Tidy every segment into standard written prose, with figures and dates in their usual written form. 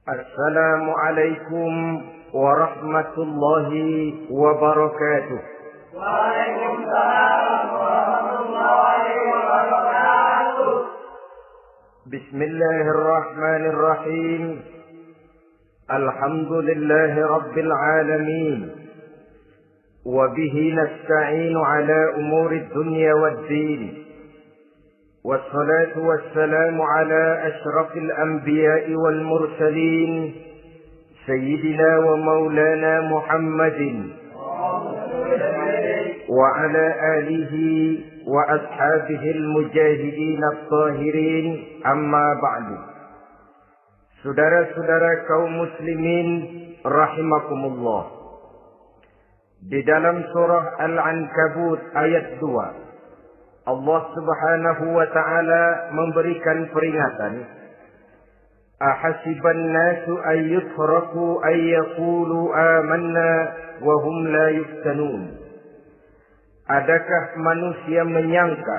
Assalamualaikum warahmatullahi wabarakatuh. Waalaikumsalam warahmatullahi wabarakatuh. Bismillahirrahmanirrahim. Alhamdulillahi rabbil alamin. Wabihi nasta'inu ala umuri dunya waddin. والصلاة والسلام على أشرف الأنبياء والمرسلين سيدنا ومولانا محمد وعلى آله وأصحابه المجاهدين الطاهرين أما بعد. Saudara-saudara kaum muslimin rahimakumullah. Di dalam surah Al-Ankabut ayat 2, Allah Subhanahu wa ta'ala memberikan peringatan. Ahasiban nasu ayyutraku ayyaqulu amanna wa hum la yuftanun. Adakah manusia menyangka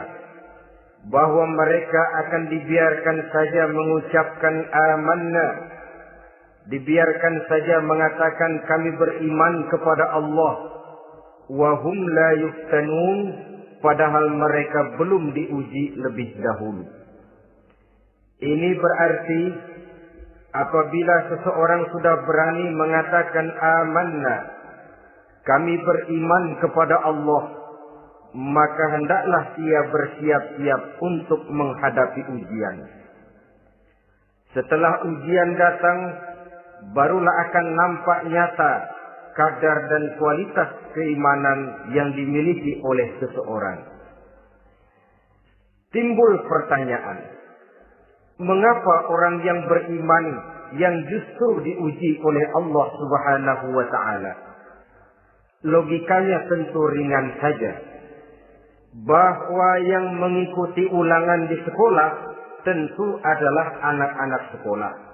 bahwa mereka akan dibiarkan saja mengucapkan amanna, dibiarkan saja mengatakan kami beriman kepada Allah, wa hum la yuftanun, padahal mereka belum diuji lebih dahulu. Ini berarti apabila seseorang sudah berani mengatakan amanna, kami beriman kepada Allah, maka hendaklah ia bersiap-siap untuk menghadapi ujian. Setelah ujian datang, barulah akan nampak nyata kadar dan kualitas keimanan yang dimiliki oleh seseorang. Timbul pertanyaan, mengapa orang yang beriman yang justru diuji oleh Allah Subhanahu wa ta'ala? Logikanya tentu ringan saja, bahwa yang mengikuti ulangan di sekolah tentu adalah anak-anak sekolah.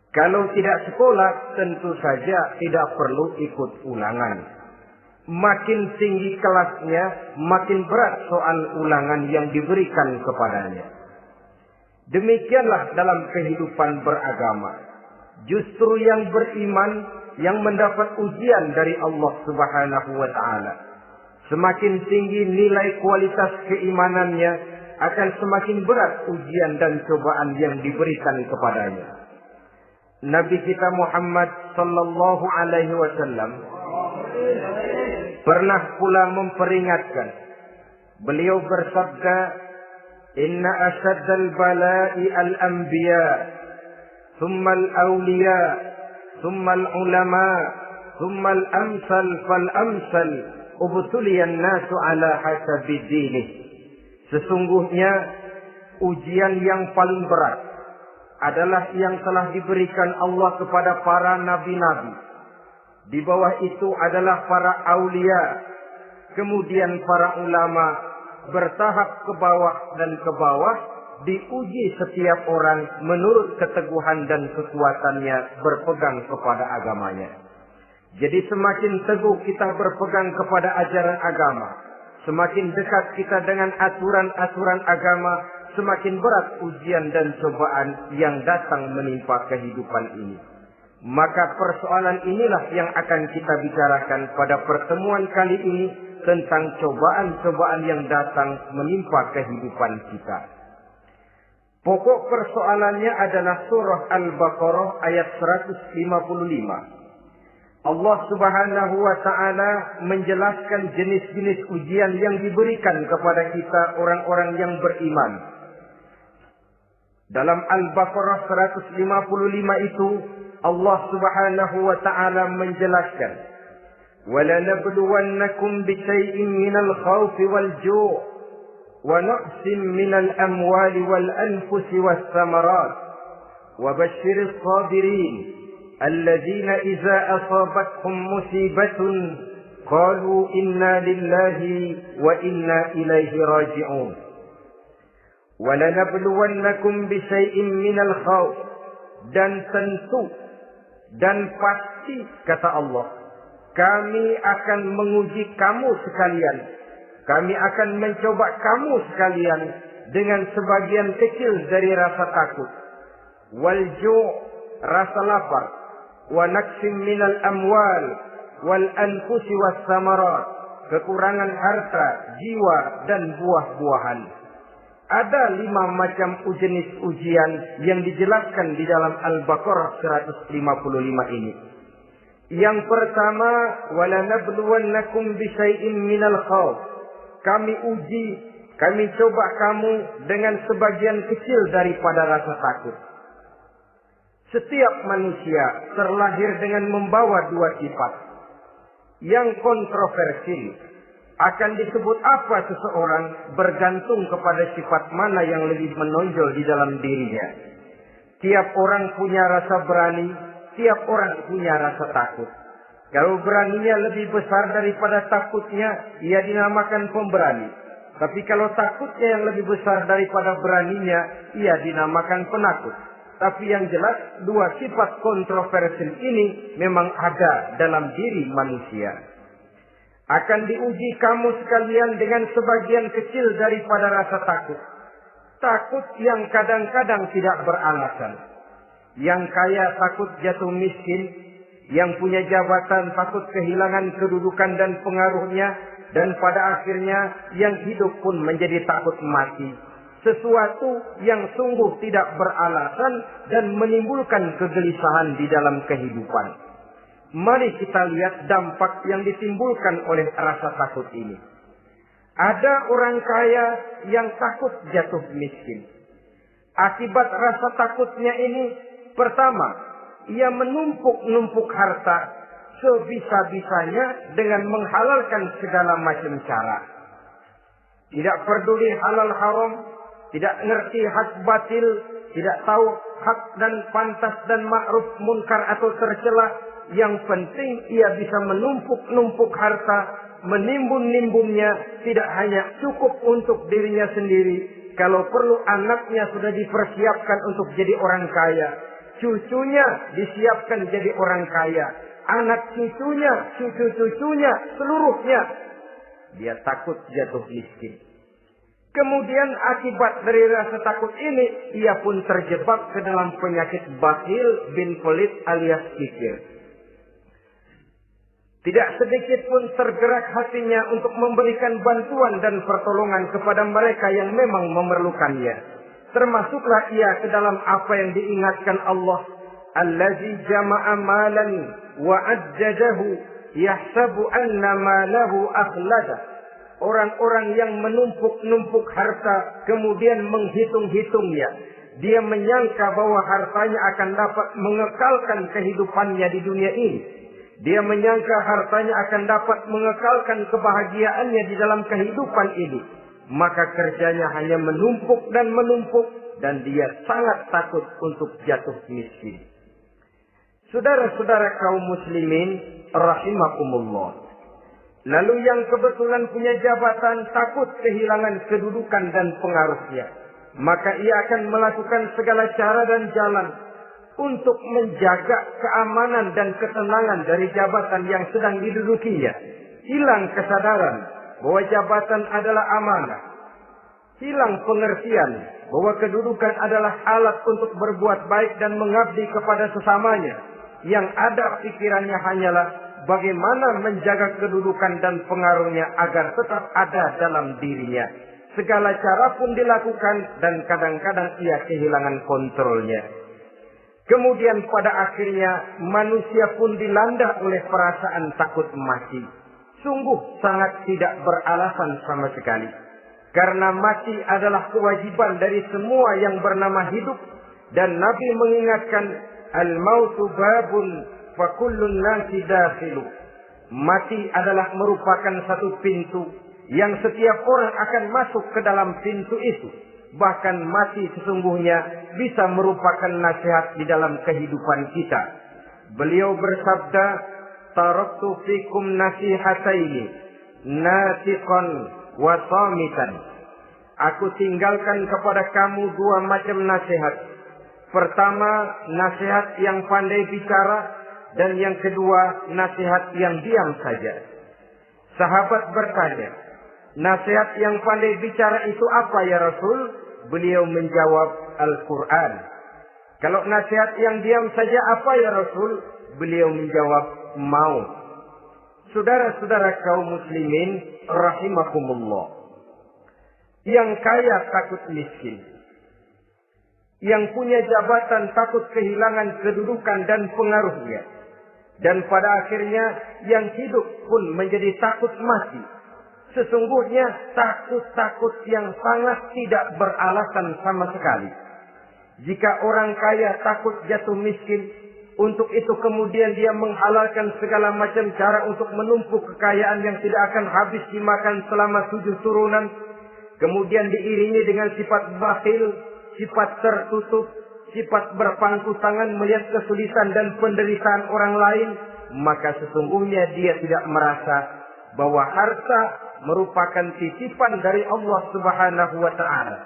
Kalau tidak sekolah, tentu saja tidak perlu ikut ulangan. Makin tinggi kelasnya, makin berat soal ulangan yang diberikan kepadanya. Demikianlah dalam kehidupan beragama. Justru yang beriman, yang mendapat ujian dari Allah Subhanahu wa ta'ala, semakin tinggi nilai kualitas keimanannya, akan semakin berat ujian dan cobaan yang diberikan kepadanya. Nabi kita Muhammad sallallahu alaihi wasallam pernah pula memperingatkan. Beliau bersabda, "Inna ashaddal bala'i al-anbiya, thumma al-awliya, thumma al-ulama, thumma al-amsal fal-amsal, ubtuliyan nasu ala hasabi dinih." Sesungguhnya ujian yang paling berat adalah yang telah diberikan Allah kepada para nabi-nabi. Di bawah itu adalah para aulia, kemudian para ulama, bertahap ke bawah dan ke bawah, diuji setiap orang menurut keteguhan dan kekuatannya berpegang kepada agamanya. Jadi semakin teguh kita berpegang kepada ajaran agama, semakin dekat kita dengan aturan-aturan agama, semakin berat ujian dan cobaan yang datang menimpa kehidupan ini. Maka persoalan inilah yang akan kita bicarakan pada pertemuan kali ini, tentang cobaan-cobaan yang datang menimpa kehidupan kita. Pokok persoalannya adalah surah Al-Baqarah ayat 155. Allah Subhanahu wa ta'ala menjelaskan jenis-jenis ujian yang diberikan kepada kita orang-orang yang beriman. Dalam Al-Baqarah 155 itu Allah Subhanahu wa ta'ala menjelaskan, وَلَنَبْلُوَنَّكُمْ بِشَيْءٍ مِنَ الْخَوْفِ وَالْجُوعِ وَنَقْصٍ مِنَ الْأَمْوَالِ وَالْأَنْفُسِ وَالثَّمَرَاتِ وَبَشِّرِ الصَّابِرِينَ الَّذِينَ إِذَا أَصَابَتْهُمْ مُصِيبَةٌ قَالُوا إِنَّا لِلَّهِ وَإِنَّا إِلَيْهِ رَاجِعُونَ. وَلَنَبْلُوَنَّكُمْ بِشَيْءٍ مِنَ الْخَوْفِ, dan tentu dan pasti kata Allah, kami akan menguji kamu sekalian, kami akan mencoba kamu sekalian dengan sebagian kecil dari rasa takut, wal ju', rasa lapar, wa naqsim minal amwal wal anfusi was samarat, kekurangan harta, jiwa dan buah-buahan. Ada 5 macam jenis ujian yang dijelaskan di dalam Al-Baqarah 155 ini. Yang pertama, walanabluwannakum bisyai'in minal khauf. Kami uji, kami coba kamu dengan sebagian kecil daripada rasa takut. Setiap manusia terlahir dengan membawa 2 sifat. Yang kontroversi akan disebut apa seseorang bergantung kepada sifat mana yang lebih menonjol di dalam dirinya. Tiap orang punya rasa berani, tiap orang punya rasa takut. Kalau beraninya lebih besar daripada takutnya, ia dinamakan pemberani. Tapi kalau takutnya yang lebih besar daripada beraninya, ia dinamakan penakut. Tapi yang jelas, 2 sifat kontroversial ini memang ada dalam diri manusia. Akan diuji kamu sekalian dengan sebagian kecil daripada rasa takut. Takut yang kadang-kadang tidak beralasan. Yang kaya takut jatuh miskin, yang punya jabatan takut kehilangan kedudukan dan pengaruhnya, dan pada akhirnya yang hidup pun menjadi takut mati. Sesuatu yang sungguh tidak beralasan dan menimbulkan kegelisahan di dalam kehidupan. Mari kita lihat dampak yang ditimbulkan oleh rasa takut ini. Ada orang kaya yang takut jatuh miskin. Akibat rasa takutnya ini, pertama, ia menumpuk-numpuk harta sebisa-bisanya dengan menghalalkan segala macam cara. Tidak peduli halal haram, tidak ngerti hak batil, tidak tahu hak dan pantas dan ma'ruf munkar atau tercela. Yang penting ia bisa menumpuk-numpuk harta, menimbun-nimbunnya, tidak hanya cukup untuk dirinya sendiri. Kalau perlu anaknya sudah dipersiapkan untuk jadi orang kaya. Cucunya disiapkan jadi orang kaya. Anak cucunya, cucu-cucunya, seluruhnya. Dia takut jatuh miskin. Kemudian akibat dari rasa takut ini, ia pun terjebak ke dalam penyakit bakhil bin pelit alias kikir. Tidak sedikit pun tergerak hatinya untuk memberikan bantuan dan pertolongan kepada mereka yang memang memerlukannya. Termasuklah ia ke dalam apa yang diingatkan Allah. Allazi jama'a malan wa addadahu yahsabu anna malahu akhlada. Orang-orang yang menumpuk-numpuk harta kemudian menghitung-hitungnya. Dia menyangka bahwa hartanya akan dapat mengekalkan kehidupannya di dunia ini. Dia menyangka hartanya akan dapat mengekalkan kebahagiaannya di dalam kehidupan ini. Maka kerjanya hanya menumpuk dan menumpuk. Dan dia sangat takut untuk jatuh miskin. Saudara-saudara kaum muslimin rahimakumullah. Lalu yang kebetulan punya jabatan takut kehilangan kedudukan dan pengaruhnya. Maka ia akan melakukan segala cara dan jalan untuk menjaga keamanan dan ketenangan dari jabatan yang sedang didudukinya. Hilang kesadaran bahwa jabatan adalah amanah. Hilang pengertian bahwa kedudukan adalah alat untuk berbuat baik dan mengabdi kepada sesamanya. Yang ada pikirannya hanyalah bagaimana menjaga kedudukan dan pengaruhnya agar tetap ada dalam dirinya. Segala cara pun dilakukan dan kadang-kadang ia kehilangan kontrolnya. Kemudian pada akhirnya manusia pun dilanda oleh perasaan takut mati. Sungguh sangat tidak beralasan sama sekali. Karena mati adalah kewajiban dari semua yang bernama hidup. Dan Nabi mengingatkan, al-mautu babun fa kullun nasi dakhilu. Mati adalah merupakan satu pintu yang setiap orang akan masuk ke dalam pintu itu. Bahkan mati sesungguhnya bisa merupakan nasihat di dalam kehidupan kita. Beliau bersabda, taraktu fikum nasihataini, natiqan wa samitan. Aku tinggalkan kepada kamu 2 macam nasihat. Pertama, nasihat yang pandai bicara, dan yang kedua, nasihat yang diam saja. Sahabat bertanya, nasihat yang pandai bicara itu apa ya Rasul? Beliau menjawab, Al-Quran. Kalau nasihat yang diam saja apa ya Rasul? Beliau menjawab, mau. Saudara-saudara kaum muslimin rahimakumullah. Yang kaya takut miskin. Yang punya jabatan takut kehilangan kedudukan dan pengaruhnya. Dan pada akhirnya yang hidup pun menjadi takut mati. Sesungguhnya takut-takut yang sangat tidak beralasan sama sekali. Jika orang kaya takut jatuh miskin, untuk itu kemudian dia menghalalkan segala macam cara untuk menumpuk kekayaan yang tidak akan habis dimakan selama 7 turunan. Kemudian diiringi dengan sifat bakhil, sifat tertutup, sifat berpangku tangan melihat kesulitan dan penderitaan orang lain. Maka sesungguhnya dia tidak merasa bahwa harta merupakan titipan dari Allah Subhanahu wa ta'ala.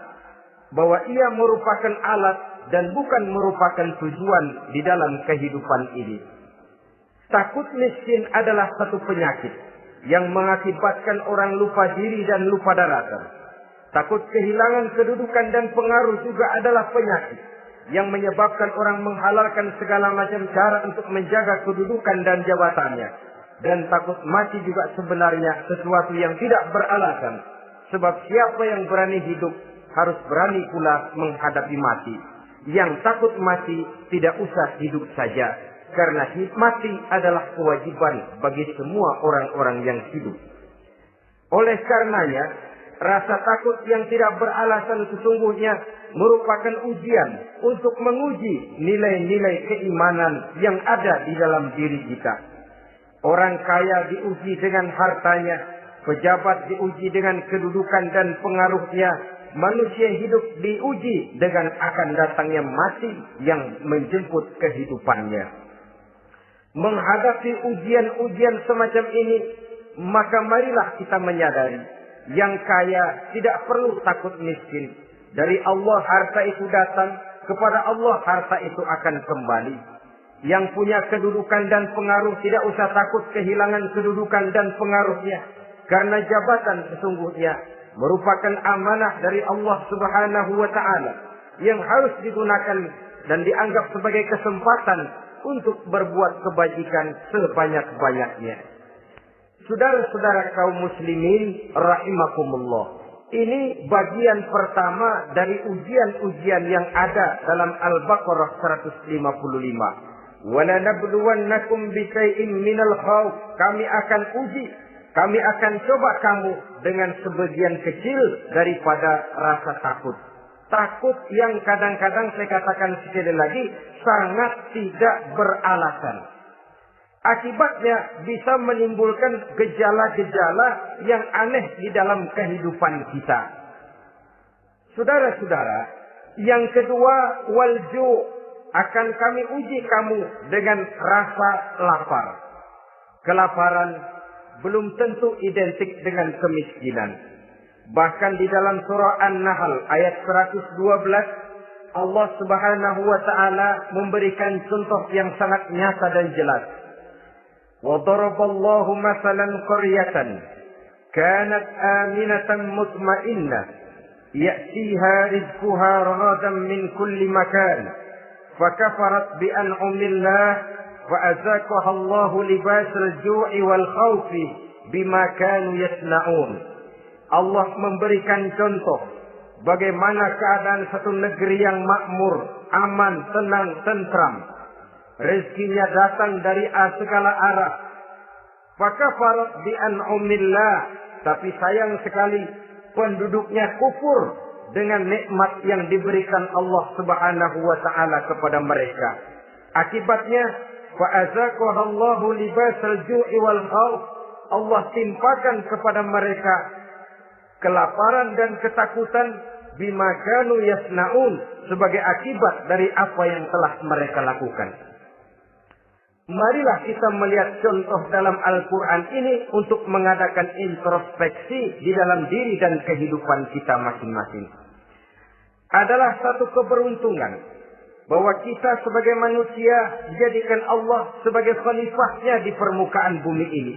Bahwa ia merupakan alat dan bukan merupakan tujuan di dalam kehidupan ini. Takut miskin adalah satu penyakit yang mengakibatkan orang lupa diri dan lupa daratan. Takut kehilangan kedudukan dan pengaruh juga adalah penyakit yang menyebabkan orang menghalalkan segala macam cara untuk menjaga kedudukan dan jabatannya. Dan takut mati juga sebenarnya sesuatu yang tidak beralasan. Sebab siapa yang berani hidup harus berani pula menghadapi mati. Yang takut mati tidak usah hidup saja. Karena mati adalah kewajiban bagi semua orang-orang yang hidup. Oleh karenanya, rasa takut yang tidak beralasan sesungguhnya merupakan ujian untuk menguji nilai-nilai keimanan yang ada di dalam diri kita. Orang kaya diuji dengan hartanya, pejabat diuji dengan kedudukan dan pengaruhnya, manusia hidup diuji dengan akan datangnya mati yang menjemput kehidupannya. Menghadapi ujian-ujian semacam ini, maka marilah kita menyadari, yang kaya tidak perlu takut miskin. Dari Allah harta itu datang, kepada Allah harta itu akan kembali. Yang punya kedudukan dan pengaruh tidak usah takut kehilangan kedudukan dan pengaruhnya. Karena jabatan sesungguhnya merupakan amanah dari Allah Subhanahu wa ta'ala yang harus digunakan dan dianggap sebagai kesempatan untuk berbuat kebajikan sebanyak-banyaknya. Saudara-saudara kaum muslimin rahimakumullah. Ini bagian pertama dari ujian-ujian yang ada dalam Al-Baqarah 155. وَلَنَبْلُوَنَّكُمْ بِشَيْءٍ مِنَ الْخَوْفِ. Kami akan uji, kami akan coba kamu dengan sebagian kecil daripada rasa takut. Takut yang kadang-kadang saya katakan sekali lagi sangat tidak beralasan. Akibatnya bisa menimbulkan gejala-gejala yang aneh di dalam kehidupan kita. Saudara-saudara, yang kedua, walju'. Akan kami uji kamu dengan rasa lapar. Kelaparan belum tentu identik dengan kemiskinan. Bahkan di dalam surah An-Nahl ayat 112, Allah Subhanahu wa ta'ala memberikan contoh yang sangat nyata dan jelas. وَضَرَبَ اللَّهُ مَثَلًا قَرْيَةً كَانَتْ آمِنَةً مُطْمَئِنَّةً يَأْتِيهَا رِزْقُهَا رَغَدًا مِنْ كُلِّ مَكَانٍ فكفرت بأنعم الله فأذاقها الله لباس الجوع والخوف بما كانوا يصنعون. Allah memberikan contoh bagaimana keadaan satu negeri yang makmur, aman, tenang, tentram. Rezekinya datang dari segala arah. Fakafarat bi'an'umillah. Tapi sayang sekali penduduknya kufur dengan nikmat yang diberikan Allah Subhanahu wa ta'ala kepada mereka. Akibatnya, fa'azaqahallahu libasal ju'i wal khauf. Allah timpakan kepada mereka kelaparan dan ketakutan bima kanu yasnaun, sebagai akibat dari apa yang telah mereka lakukan. Marilah kita melihat contoh dalam Al-Quran ini untuk mengadakan introspeksi di dalam diri dan kehidupan kita masing-masing. Adalah satu keberuntungan bahwa kita sebagai manusia dijadikan Allah sebagai khalifahnya di permukaan bumi ini,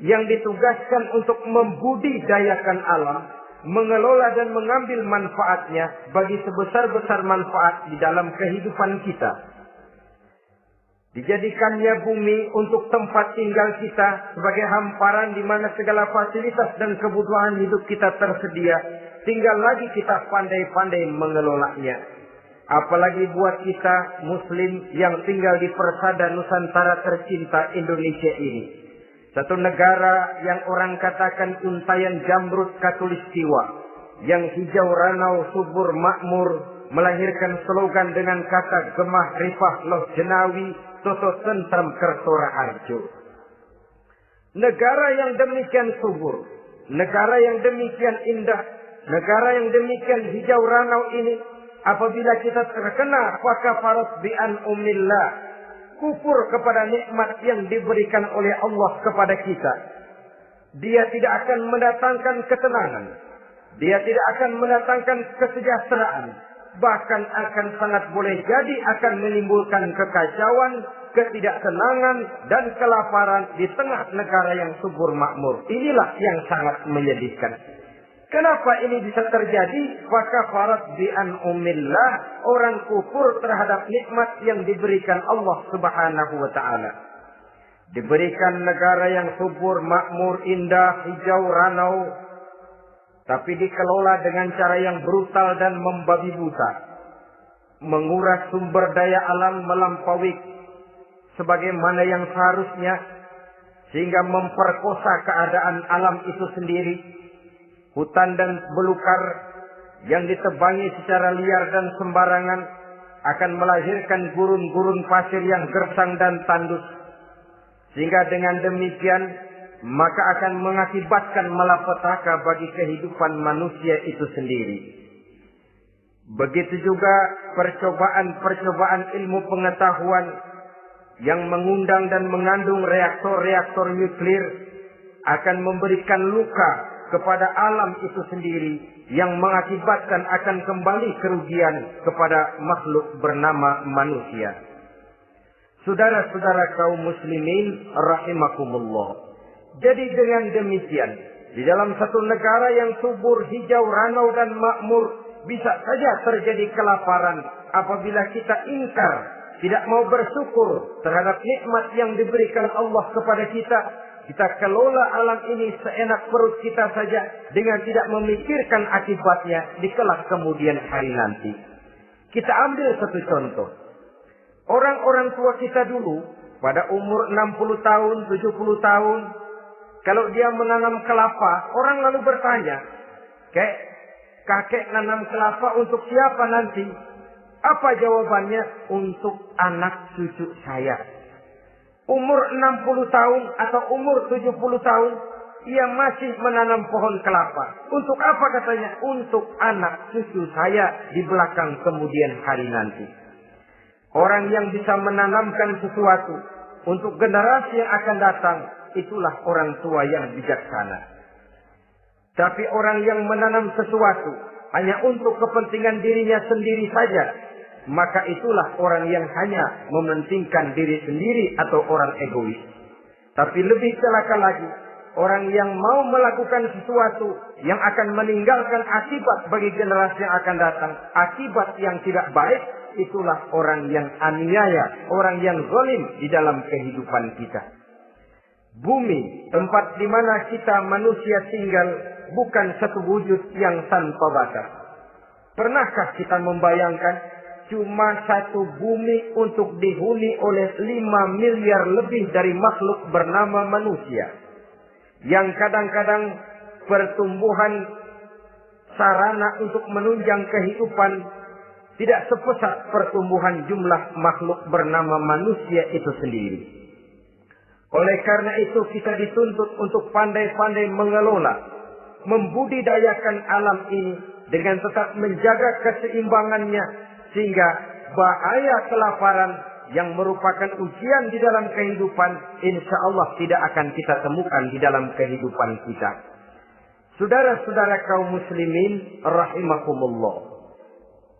yang ditugaskan untuk membudidayakan alam, mengelola dan mengambil manfaatnya bagi sebesar-besar manfaat di dalam kehidupan kita. Dijadikannya bumi untuk tempat tinggal kita sebagai hamparan di mana segala fasilitas dan kebutuhan hidup kita tersedia. Tinggal lagi kita pandai-pandai mengelolanya. Apalagi buat kita Muslim yang tinggal di persada Nusantara tercinta Indonesia ini. Satu negara yang orang katakan untayan jamrut katulistiwa, yang hijau ranau subur makmur, melahirkan slogan dengan kata gemah rifah loh jenawi, toto tentrem kertora harjo. Negara yang demikian subur, negara yang demikian indah, negara yang demikian hijau ranau ini, apabila kita terkena fakafarat bi'an umillah, kufur kepada nikmat yang diberikan oleh Allah kepada kita, dia tidak akan mendatangkan ketenangan, dia tidak akan mendatangkan kesejahteraan, bahkan akan sangat boleh jadi akan menimbulkan kekacauan, ketidaktenangan, dan kelaparan di tengah negara yang subur makmur. Inilah yang sangat menyedihkan. Kenapa ini bisa terjadi? Fakafarat bi'an umillah, orang kufur terhadap nikmat yang diberikan Allah Subhanahu wa ta'ala. Diberikan negara yang subur, makmur, indah, hijau, ranau, tapi dikelola dengan cara yang brutal dan membabi buta. Menguras sumber daya alam melampaui sebagaimana yang seharusnya, sehingga memperkosa keadaan alam itu sendiri. Hutan dan belukar yang ditebangi secara liar dan sembarangan akan melahirkan gurun-gurun pasir yang gersang dan tandus. Sehingga dengan demikian maka akan mengakibatkan malapetaka bagi kehidupan manusia itu sendiri. Begitu juga percobaan-percobaan ilmu pengetahuan yang mengundang dan mengandung reaktor-reaktor nuklir akan memberikan luka kepada alam itu sendiri, yang mengakibatkan akan kembali kerugian kepada makhluk bernama manusia. Saudara-saudara kaum muslimin rahimakumullah. Jadi dengan demikian, di dalam satu negara yang subur, hijau, ranau dan makmur, bisa saja terjadi kelaparan apabila kita ingkar, tidak mau bersyukur terhadap nikmat yang diberikan Allah kepada kita. Kita kelola alam ini seenak perut kita saja dengan tidak memikirkan akibatnya di kelak kemudian hari nanti. Kita ambil satu contoh. Orang-orang tua kita dulu pada umur 60 tahun, 70 tahun, kalau dia menanam kelapa, orang lalu bertanya, kakek nanam kelapa untuk siapa nanti? Apa jawabannya? Untuk anak cucu saya. Umur 60 tahun atau umur 70 tahun, ia masih menanam pohon kelapa. Untuk apa katanya? Untuk anak cucu saya di belakang kemudian hari nanti. Orang yang bisa menanamkan sesuatu untuk generasi yang akan datang, itulah orang tua yang bijaksana. Tapi orang yang menanam sesuatu hanya untuk kepentingan dirinya sendiri saja, maka itulah orang yang hanya mementingkan diri sendiri atau orang egois. Tapi lebih celaka lagi, orang yang mau melakukan sesuatu yang akan meninggalkan akibat bagi generasi yang akan datang, akibat yang tidak baik, itulah orang yang aniaya, orang yang zalim di dalam kehidupan kita. Bumi, tempat di mana kita manusia tinggal, bukan satu wujud yang tanpa batas. Pernahkah kita membayangkan cuma satu bumi untuk dihuni oleh 5 miliar lebih dari makhluk bernama manusia, yang kadang-kadang pertumbuhan sarana untuk menunjang kehidupan tidak sepesat pertumbuhan jumlah makhluk bernama manusia itu sendiri. Oleh karena itu kita dituntut untuk pandai-pandai mengelola, membudidayakan alam ini dengan tetap menjaga keseimbangannya, sehingga bahaya kelaparan yang merupakan ujian di dalam kehidupan, insya Allah tidak akan kita temukan di dalam kehidupan kita. Saudara-saudara kaum muslimin rahimakumullah.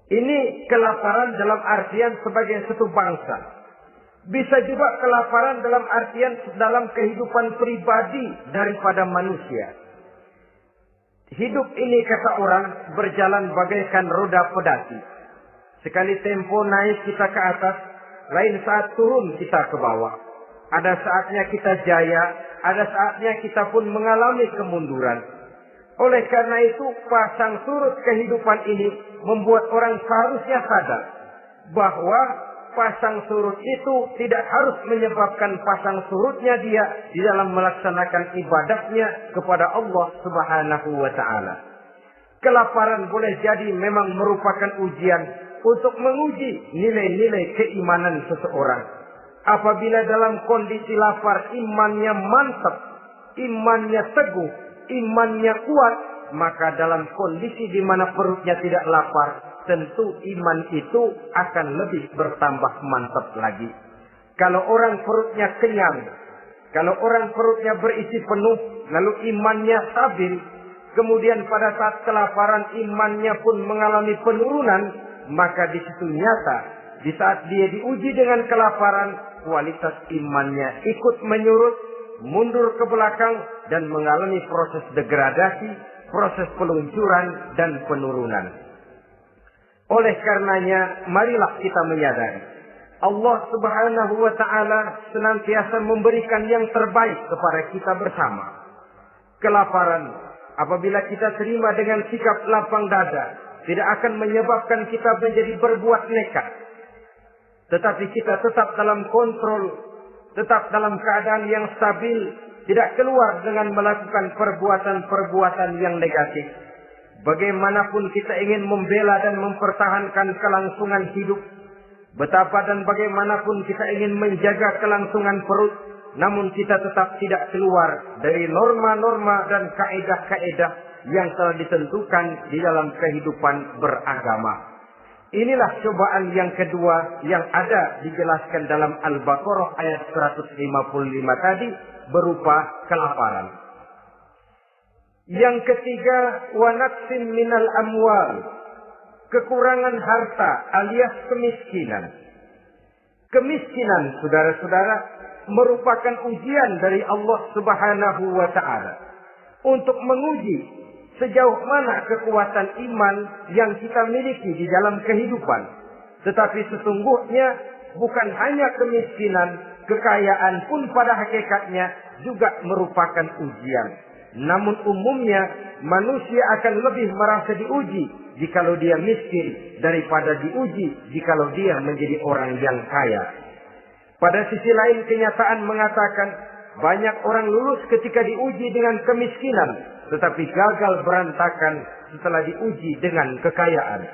Ini kelaparan dalam artian sebagai satu bangsa. Bisa juga kelaparan dalam artian dalam kehidupan pribadi daripada manusia. Hidup ini kata orang berjalan bagaikan roda pedati. Sekali tempo naik kita ke atas, lain saat turun kita ke bawah. Ada saatnya kita jaya, ada saatnya kita pun mengalami kemunduran. Oleh karena itu, pasang surut kehidupan ini membuat orang seharusnya sadar bahwa pasang surut itu tidak harus menyebabkan pasang surutnya dia di dalam melaksanakan ibadahnya kepada Allah Subhanahu wa Ta'ala. Kelaparan boleh jadi memang merupakan ujian untuk menguji nilai-nilai keimanan seseorang. Apabila dalam kondisi lapar imannya mantap, imannya teguh, imannya kuat, maka dalam kondisi di mana perutnya tidak lapar, tentu iman itu akan lebih bertambah mantap lagi. Kalau orang perutnya kenyang, kalau orang perutnya berisi penuh, lalu imannya stabil, kemudian pada saat kelaparan imannya pun mengalami penurunan, maka di situ nyata, di saat dia diuji dengan kelaparan, kualitas imannya ikut menyurut, mundur ke belakang, dan mengalami proses degradasi, proses peluncuran, dan penurunan. Oleh karenanya, marilah kita menyadari, Allah Subhanahu wa Ta'ala senantiasa memberikan yang terbaik kepada kita bersama. Kelaparan, apabila kita terima dengan sikap lapang dada, tidak akan menyebabkan kita menjadi berbuat nekat. Tetapi kita tetap dalam kontrol, tetap dalam keadaan yang stabil, tidak keluar dengan melakukan perbuatan-perbuatan yang negatif. Bagaimanapun kita ingin membela dan mempertahankan kelangsungan hidup, betapa dan bagaimanapun kita ingin menjaga kelangsungan perut, namun kita tetap tidak keluar dari norma-norma dan kaedah-kaedah yang telah ditentukan di dalam kehidupan beragama. Inilah cobaan yang kedua yang ada dijelaskan dalam Al-Baqarah ayat 155 tadi berupa kelaparan. Yang ketiga, wa naqsin minal amwal, kekurangan harta alias kemiskinan. Kemiskinan, saudara-saudara, merupakan ujian dari Allah Subhanahu wa Ta'ala untuk menguji sejauh mana kekuatan iman yang kita miliki di dalam kehidupan. Tetapi sesungguhnya bukan hanya kemiskinan, kekayaan pun pada hakikatnya juga merupakan ujian. Namun umumnya manusia akan lebih merasa diuji jikalau dia miskin daripada diuji jikalau dia menjadi orang yang kaya. Pada sisi lain kenyataan mengatakan banyak orang lulus ketika diuji dengan kemiskinan, tetapi gagal berantakan setelah diuji dengan kekayaan.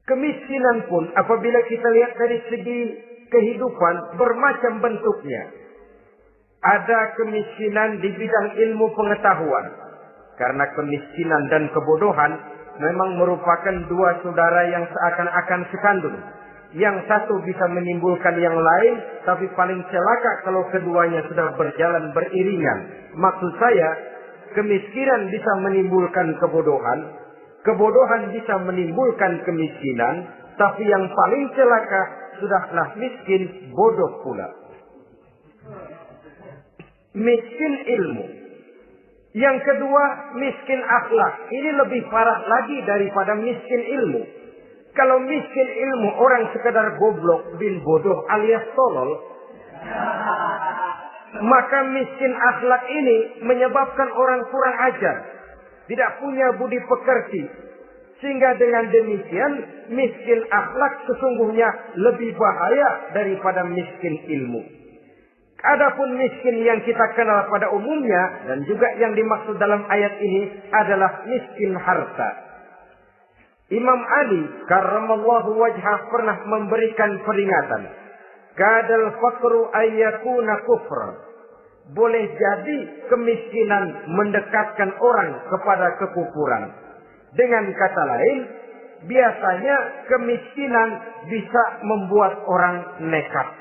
Kemiskinan pun apabila kita lihat dari segi kehidupan bermacam bentuknya. Ada kemiskinan di bidang ilmu pengetahuan. Karena kemiskinan dan kebodohan memang merupakan dua saudara yang seakan-akan sekandung. Yang satu bisa menimbulkan yang lain, tapi paling celaka kalau keduanya sudah berjalan beriringan. Maksud saya, kemiskinan bisa menimbulkan kebodohan, kebodohan bisa menimbulkan kemiskinan, tapi yang paling celaka sudahlah miskin, bodoh pula. Miskin ilmu. Yang kedua, miskin akhlak. Ini lebih parah lagi daripada miskin ilmu. Kalau miskin ilmu orang sekedar goblok bin bodoh alias tolol, maka miskin akhlak ini menyebabkan orang kurang ajar, tidak punya budi pekerti. Sehingga dengan demikian miskin akhlak sesungguhnya lebih bahaya daripada miskin ilmu. Adapun miskin yang kita kenal pada umumnya dan juga yang dimaksud dalam ayat ini adalah miskin harta. Imam Ali karramallahu wajhah pernah memberikan peringatan. Kadal faqru ayyakuna kufra. Boleh jadi kemiskinan mendekatkan orang kepada kekufuran. Dengan kata lain, biasanya kemiskinan bisa membuat orang nekat.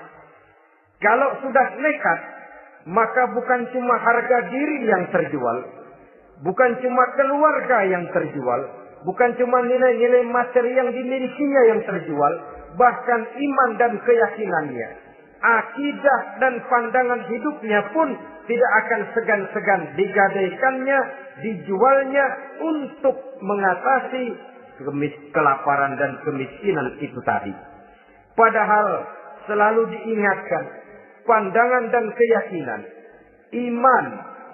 Kalau sudah nekat, maka bukan cuma harga diri yang terjual, bukan cuma keluarga yang terjual, bukan cuma nilai-nilai materi yang dimilikinya yang terjual, bahkan iman dan keyakinannya. akidah dan pandangan hidupnya pun tidak akan segan-segan digadaikannya, dijualnya untuk mengatasi kelaparan dan kemiskinan itu tadi. Padahal selalu diingatkan, pandangan dan keyakinan, iman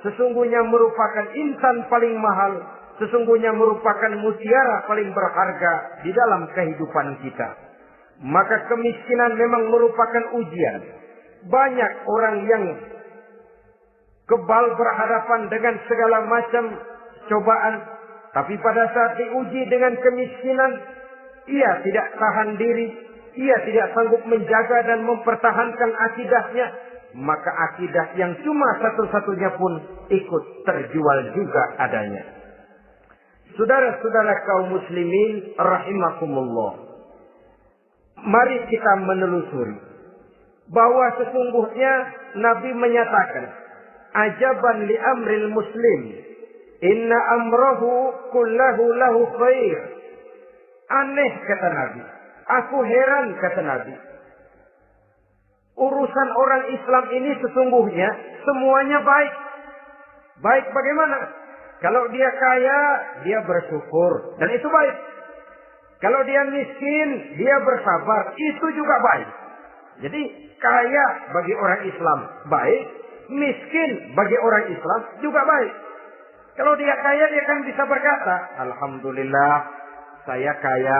sesungguhnya merupakan insan paling mahal, sesungguhnya merupakan mutiara paling berharga di dalam kehidupan kita. Maka kemiskinan memang merupakan ujian. Banyak orang yang kebal berhadapan dengan segala macam cobaan, tapi pada saat diuji dengan kemiskinan, ia tidak tahan diri, ia tidak sanggup menjaga dan mempertahankan akidahnya, maka akidah yang cuma satu-satunya pun ikut terjual juga adanya. Saudara-saudara kaum muslimin rahimakumullah, mari kita menelusuri bahwa sesungguhnya Nabi menyatakan, ajaban li amril muslim, inna amrahu kullahu lahu khair. Aneh kata Nabi, aku heran kata Nabi, urusan orang Islam ini sesungguhnya semuanya baik. Baik bagaimana? Kalau dia kaya, dia bersyukur, dan itu baik. Kalau dia miskin, dia bersabar, itu juga baik. Jadi kaya bagi orang Islam baik, miskin bagi orang Islam juga baik. Kalau dia kaya, dia kan bisa berkata, alhamdulillah saya kaya,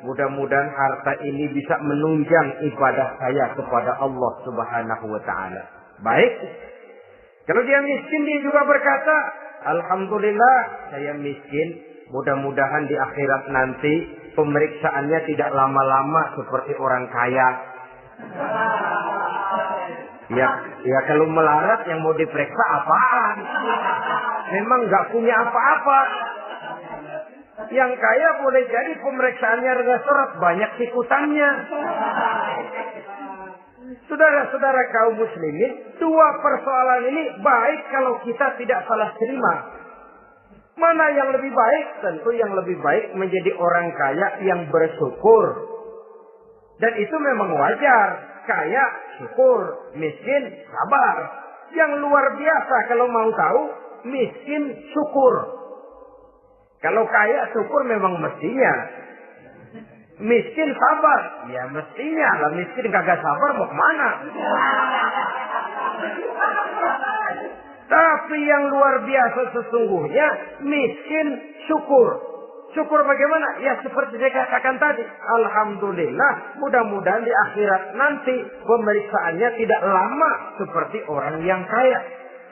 mudah-mudahan harta ini bisa menunjang ibadah saya kepada Allah Subhanahu wa taala. Baik. Kalau dia miskin, dia juga berkata, alhamdulillah saya miskin, mudah-mudahan di akhirat nanti pemeriksaannya tidak lama-lama seperti orang kaya. Ya kalau melarat yang mau diperiksa apaan? Memang nggak punya apa-apa. Yang kaya boleh jadi pemeriksaannya rada seret, banyak ikutannya. Saudara-saudara kaum muslimin, dua persoalan ini baik kalau kita tidak salah terima. Mana yang lebih baik? Tentu yang lebih baik menjadi orang kaya yang bersyukur. Dan itu memang wajar. Kaya, syukur. Miskin, sabar. Yang luar biasa kalau mau tahu, miskin, syukur. Kalau kaya, syukur memang mestinya. Miskin, sabar. Ya mestinya lah, miskin kagak sabar mau kemana? Tapi yang luar biasa sesungguhnya, miskin, syukur. Syukur bagaimana? Ya seperti saya katakan tadi. Alhamdulillah, mudah-mudahan di akhirat nanti pemeriksaannya tidak lama seperti orang yang kaya.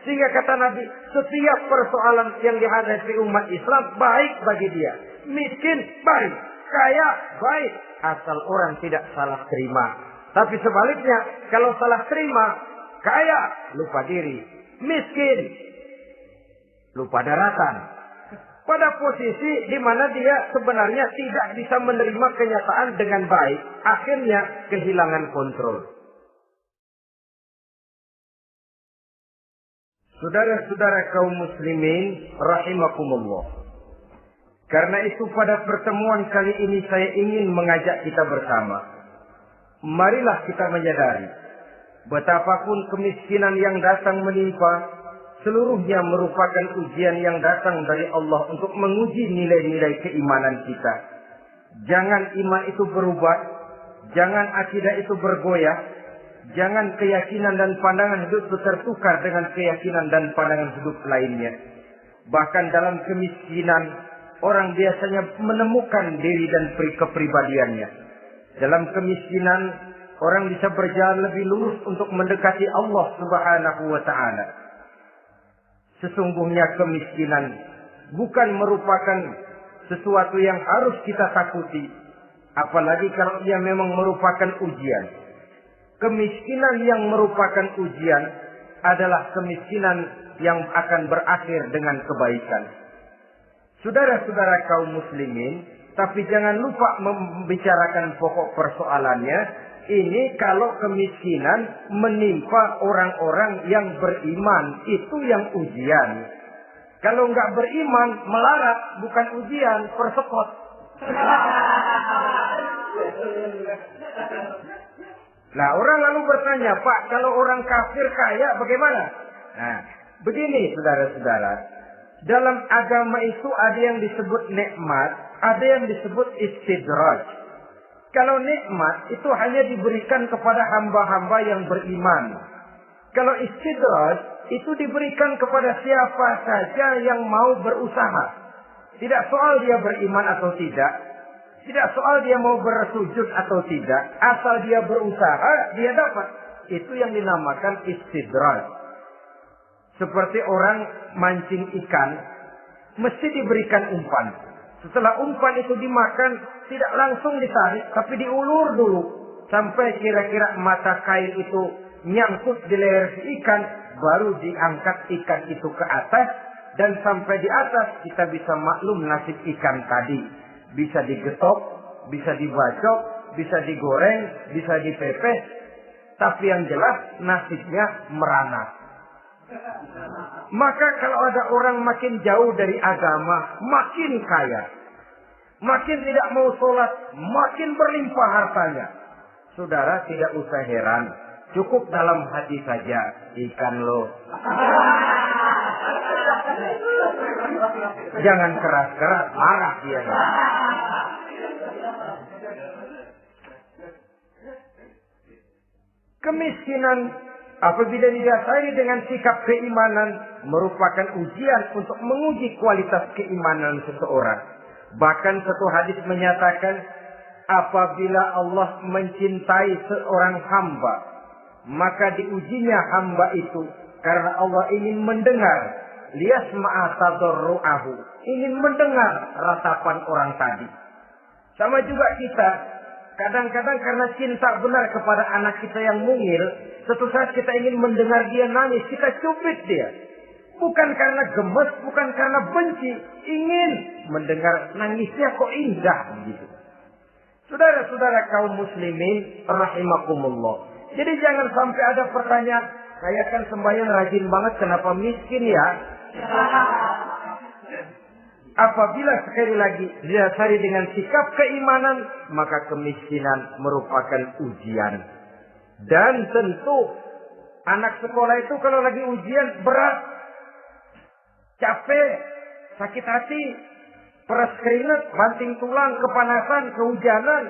Sehingga kata Nabi, setiap persoalan yang dihadapi umat Islam baik bagi dia. Miskin, baik. Kaya, baik. Asal orang tidak salah terima. Tapi sebaliknya, kalau salah terima, kaya, lupa diri. Miskin, lupa daratan. Pada posisi di mana dia sebenarnya tidak bisa menerima kenyataan dengan baik. Akhirnya kehilangan kontrol. Saudara-saudara kaum muslimin rahimakumullah. Karena itu pada pertemuan kali ini saya ingin mengajak kita bersama. Marilah kita menyadari betapapun kemiskinan yang datang menimpa, seluruhnya merupakan ujian yang datang dari Allah untuk menguji nilai-nilai keimanan kita. Jangan iman itu berubah, jangan akidah itu bergoyah, jangan keyakinan dan pandangan hidup itu tertukar dengan keyakinan dan pandangan hidup lainnya. Bahkan dalam kemiskinan, orang biasanya menemukan diri dan kepribadiannya. Dalam kemiskinan, orang bisa berjalan lebih lurus untuk mendekati Allah Subhanahu wa taala. Sesungguhnya kemiskinan bukan merupakan sesuatu yang harus kita takuti, apalagi kalau ia memang merupakan ujian. Kemiskinan yang merupakan ujian adalah kemiskinan yang akan berakhir dengan kebaikan. Saudara-saudara kaum muslimin, tapi jangan lupa membicarakan pokok persoalannya. Ini kalau kemiskinan menimpa orang-orang yang beriman, itu yang ujian. Kalau nggak beriman, melarat, bukan ujian, persekot. Nah, orang lalu bertanya, Pak, kalau orang kafir kaya bagaimana? Nah, begini saudara-saudara. Dalam agama itu ada yang disebut nikmat, ada yang disebut istidraj. Kalau nikmat itu hanya diberikan kepada hamba-hamba yang beriman. Kalau istidraj itu diberikan kepada siapa saja yang mau berusaha. Tidak soal dia beriman atau tidak. Tidak soal dia mau bersujud atau tidak. Asal dia berusaha, dia dapat. Itu yang dinamakan istidraj. Seperti orang mancing ikan, mesti diberikan umpan. Setelah umpan itu dimakan, tidak langsung ditarik, tapi diulur dulu. Sampai kira-kira mata kail itu nyangkut di leher si ikan, baru diangkat ikan itu ke atas. Dan sampai di atas kita bisa maklum nasib ikan tadi. Bisa digetok, bisa dibacok, bisa digoreng, bisa dipepes. Tapi yang jelas nasibnya merana. Maka kalau ada orang makin jauh dari agama, makin kaya. Makin tidak mau sholat, makin berlimpah hartanya. Saudara tidak usah heran. Cukup dalam hati saja. Ikan lo. Jangan keras-keras, marah dia. Kemiskinan apabila didasari dengan sikap keimanan merupakan ujian untuk menguji kualitas keimanan seseorang. Bahkan satu hadis menyatakan apabila Allah mencintai seorang hamba, maka diujinya hamba itu karena Allah ingin mendengar liyasma'a tadarru'ahu, ingin mendengar ratapan orang tadi. Sama juga kita, kadang-kadang karena cinta benar kepada anak kita yang mungil, suatu saat kita ingin mendengar dia nangis, kita cubit dia. Bukan karena gemes, bukan karena benci, ingin mendengar nangisnya kok indah begitu. Saudara-saudara kaum muslimin rahimakumullah. Jadi jangan sampai ada pertanyaan, saya kan sembahyang rajin banget, kenapa miskin ya? Apabila sekali lagi didasari dengan sikap keimanan, maka kemiskinan merupakan ujian. Dan tentu anak sekolah itu kalau lagi ujian berat, capek, sakit hati, peras keringat, banting tulang, kepanasan, kehujanan,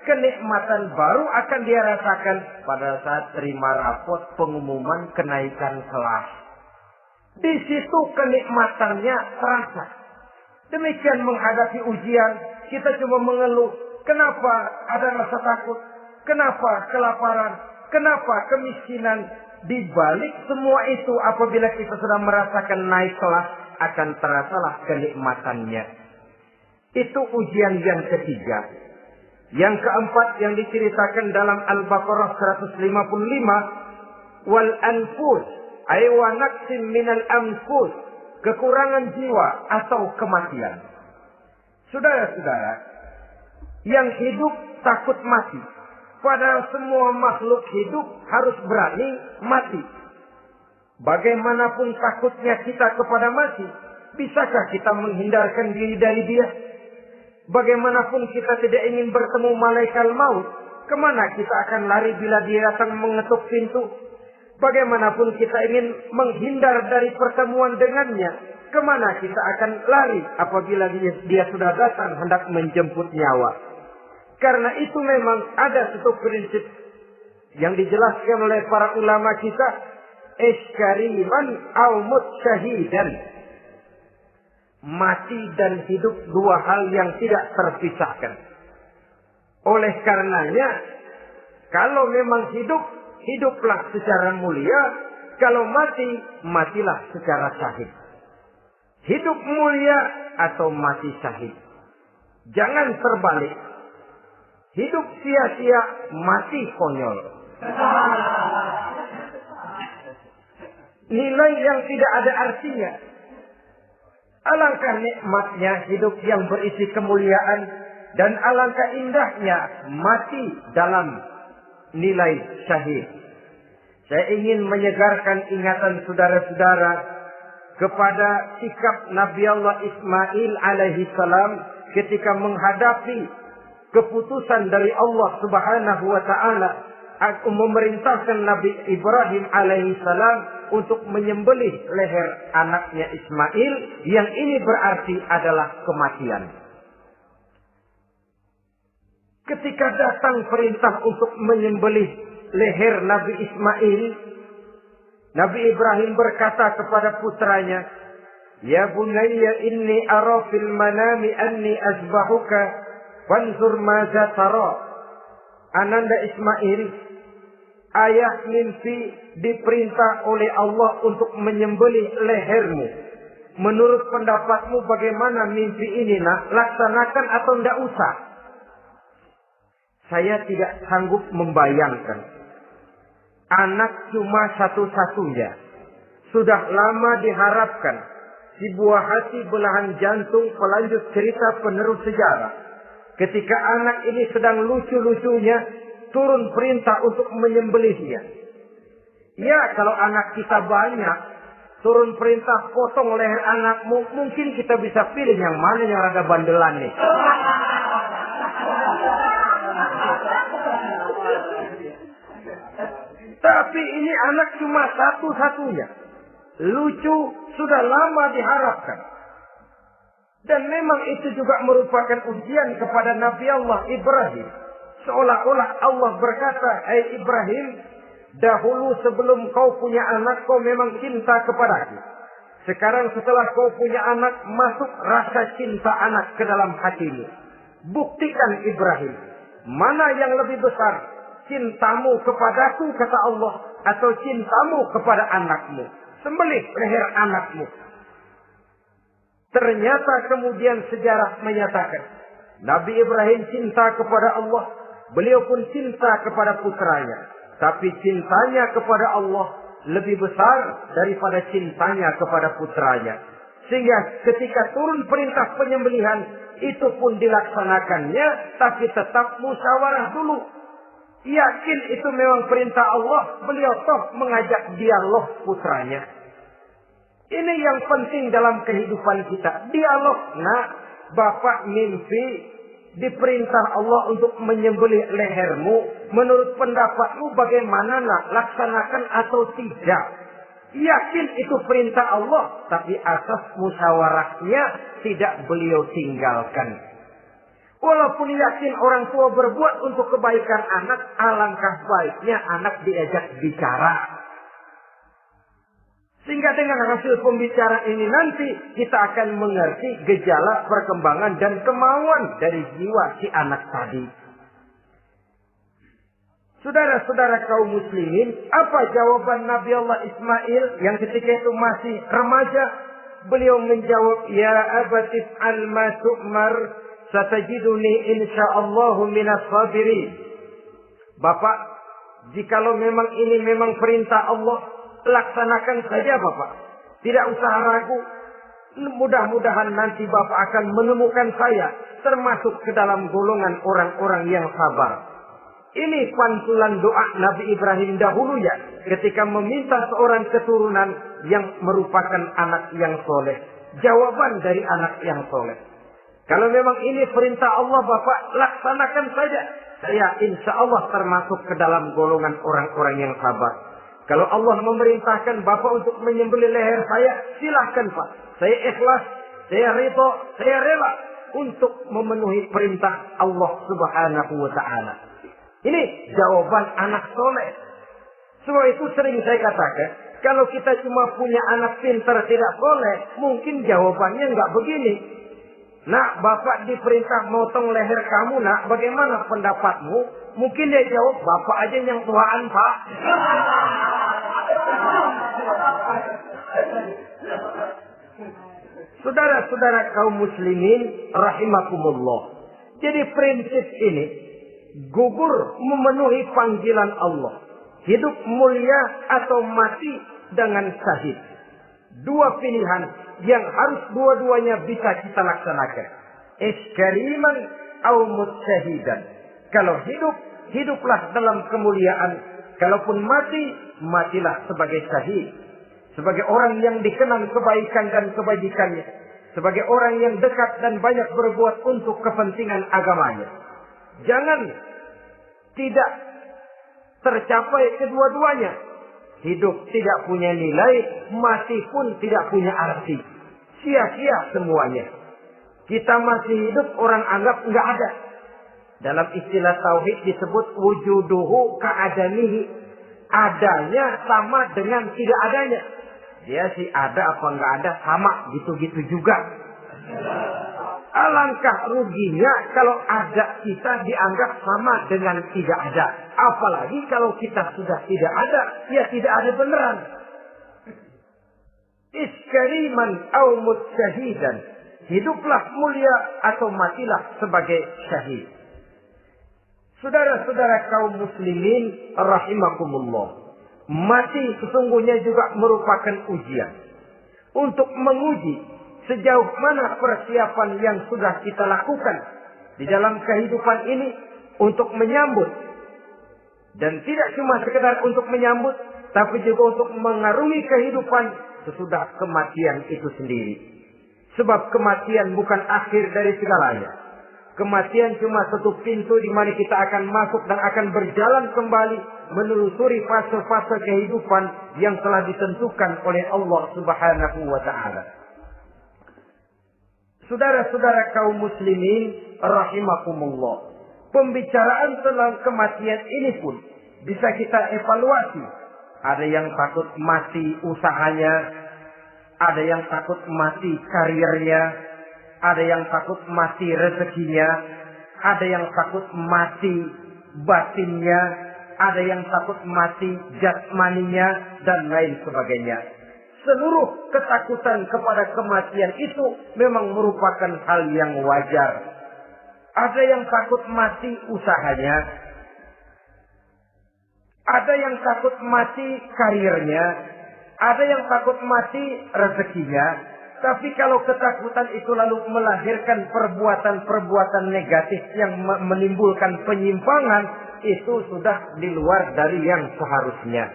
kenikmatan baru akan dia rasakan pada saat terima rapot pengumuman kenaikan kelas. Di situ kenikmatannya terasa. Demikian menghadapi ujian, kita cuma mengeluh. Kenapa ada rasa takut? Kenapa kelaparan? Kenapa kemiskinan? Di balik semua itu, apabila kita sudah merasakan naik kelas, akan terasalah kenikmatannya. Itu ujian yang ketiga. Yang keempat yang diceritakan dalam Al-Baqarah 155, wal anfus ay wa naqsin minal anfus, kekurangan jiwa atau kematian. Saudara-saudara, yang hidup takut mati. Padahal semua makhluk hidup harus berani mati. Bagaimanapun takutnya kita kepada mati, bisakah kita menghindarkan diri dari dia? Bagaimanapun kita tidak ingin bertemu malaikat maut, kemana kita akan lari bila dia datang mengetuk pintu? Bagaimanapun kita ingin menghindar dari pertemuan dengannya, kemana kita akan lari apabila dia sudah datang hendak menjemput nyawa? Karena itu memang ada satu prinsip yang dijelaskan oleh para ulama kita, iskariman au mut syahidan. Mati dan hidup dua hal yang tidak terpisahkan. Oleh karenanya, kalau memang hidup, hiduplah secara mulia. Kalau mati, matilah secara syahid. Hidup mulia atau mati syahid. Jangan terbalik. Hidup sia-sia, mati konyol. Nilai yang tidak ada artinya. Alangkah nikmatnya hidup yang berisi kemuliaan, dan alangkah indahnya mati dalam nilai syahid. Saya ingin menyegarkan ingatan saudara-saudara kepada sikap Nabi Allah Ismail alaihi salam ketika menghadapi keputusan dari Allah Subhanahu wa taala memerintahkan Nabi Ibrahim alaihissalam untuk menyembelih leher anaknya Ismail, yang ini berarti adalah kematian. Ketika datang perintah untuk menyembelih leher Nabi Ismail, Nabi Ibrahim berkata kepada putranya, "Ya bunayya inni ara fil manami anni azbahuka fanzur maza tara." Ananda Ismail, ayah mimpi diperintah oleh Allah untuk menyembelih lehermu. Menurut pendapatmu bagaimana mimpi ini, nak? Laksanakan atau tidak usah? Saya tidak sanggup membayangkan. Anak cuma satu-satunya. Sudah lama diharapkan. Si buah hati belahan jantung pelanjut cerita penerus sejarah. Ketika anak ini sedang lucu-lucunya, turun perintah untuk menyembelihnya. Ya, kalau anak kita banyak, turun perintah potong leher anakmu, mungkin kita bisa pilih yang mana yang rada bandelan nih. Tapi ini anak cuma satu-satunya. Lucu, sudah lama diharapkan. Dan memang itu juga merupakan ujian kepada Nabi Allah Ibrahim. Seolah-olah Allah berkata, "Hai Ibrahim, dahulu sebelum kau punya anak, kau memang cinta kepadaku. Sekarang setelah kau punya anak, masuk rasa cinta anak ke dalam hatimu. Buktikan Ibrahim, mana yang lebih besar, cintamu kepadaku, kata Allah, atau cintamu kepada anakmu. Sembelih leher anakmu." Ternyata kemudian sejarah menyatakan, Nabi Ibrahim cinta kepada Allah, beliau pun cinta kepada putranya. Tapi cintanya kepada Allah lebih besar daripada cintanya kepada putranya. Sehingga ketika turun perintah penyembelihan, itu pun dilaksanakannya, tapi tetap musyawarah dulu. Yakin itu memang perintah Allah, beliau toh mengajak dialog putranya. Ini yang penting dalam kehidupan kita. Dialog. Nah, Bapak mimpi diperintah Allah untuk menyembelih lehermu. Menurut pendapatmu bagaimana, nak? Laksanakan atau tidak? Yakin itu perintah Allah. Tapi asas musyawarahnya tidak beliau tinggalkan. Walaupun yakin orang tua berbuat untuk kebaikan anak, alangkah baiknya anak diajak bicara. Sehingga dengan hasil pembicaraan ini nanti kita akan mengerti gejala perkembangan dan kemauan dari jiwa si anak tadi. Saudara-saudara kaum muslimin, apa jawaban Nabi Allah Ismail yang ketika itu masih remaja? Beliau menjawab, "Ya abatif al-ma tu'mar, satajiduni insyaallahu minas sabirin." Bapak, jikalau memang ini memang perintah Allah, laksanakan saja Bapak. Tidak usah ragu. Mudah-mudahan nanti Bapak akan menemukan saya termasuk ke dalam golongan orang-orang yang sabar. Ini pantulan doa Nabi Ibrahim dahulu ya, ketika meminta seorang keturunan yang merupakan anak yang soleh. Jawaban dari anak yang soleh. Kalau memang ini perintah Allah Bapak, laksanakan saja. Saya insya Allah termasuk ke dalam golongan orang-orang yang sabar. Kalau Allah memerintahkan Bapak untuk menyembelih leher saya, silahkan Pak. Saya ikhlas, saya ridho, saya rela untuk memenuhi perintah Allah Subhanahu wa Ta'ala. Ini jawaban anak soleh. Sebab itu sering saya katakan, kalau kita cuma punya anak pintar tidak soleh, mungkin jawabannya nggak begini. "Nak, Bapak diperintah motong leher kamu, nak. Bagaimana pendapatmu?" Mungkin dia jawab, "Bapak aja yang tuaan, Pak." Saudara-saudara kaum muslimin rahimakumullah. Jadi prinsip ini gugur memenuhi panggilan Allah. Hidup mulia atau mati dengan syahid. Dua pilihan yang harus dua-duanya bisa kita laksanakan. Iskariman au mutsyahidan. Kalau hidup, hiduplah dalam kemuliaan. Kalaupun mati, matilah sebagai syahid. Sebagai orang yang dikenang kebaikan dan kebajikannya. Sebagai orang yang dekat dan banyak berbuat untuk kepentingan agamanya. Jangan tidak tercapai kedua-duanya. Hidup tidak punya nilai, mati pun tidak punya arti. Sia-sia semuanya. Kita masih hidup, orang anggap nggak ada. Dalam istilah tauhid disebut wujuduhu ka'adamihi. Adanya sama dengan tidak adanya. Dia sih ada apa nggak ada sama, gitu-gitu juga. Alangkah ruginya kalau ada kita dianggap sama dengan tidak ada. Apalagi kalau kita sudah tidak ada, ya tidak ada beneran. Iskariman au mutsyahidan. Hiduplah mulia atau matilah sebagai syahid. Saudara-saudara kaum muslimin rahimakumullah. Mati sesungguhnya juga merupakan ujian. Untuk menguji sejauh mana persiapan yang sudah kita lakukan di dalam kehidupan ini untuk menyambut. Dan tidak cuma sekedar untuk menyambut, tapi juga untuk mengarungi kehidupan sesudah kematian itu sendiri. Sebab kematian bukan akhir dari segalanya. Kematian cuma satu pintu di mana kita akan masuk dan akan berjalan kembali menelusuri fase-fase kehidupan yang telah ditentukan oleh Allah Subhanahu wa taala. Saudara-saudara kaum muslimin rahimakumullah. Pembicaraan tentang kematian ini pun bisa kita evaluasi. Ada yang takut mati usahanya, ada yang takut mati karirnya, ada yang takut mati rezekinya, ada yang takut mati batinnya, ada yang takut mati jasmaninya, dan lain sebagainya. Seluruh ketakutan kepada kematian itu memang merupakan hal yang wajar. Ada yang takut mati usahanya, ada yang takut mati karirnya, ada yang takut mati rezekinya. Tapi kalau ketakutan itu lalu melahirkan perbuatan-perbuatan negatif yang menimbulkan penyimpangan, itu sudah di luar dari yang seharusnya.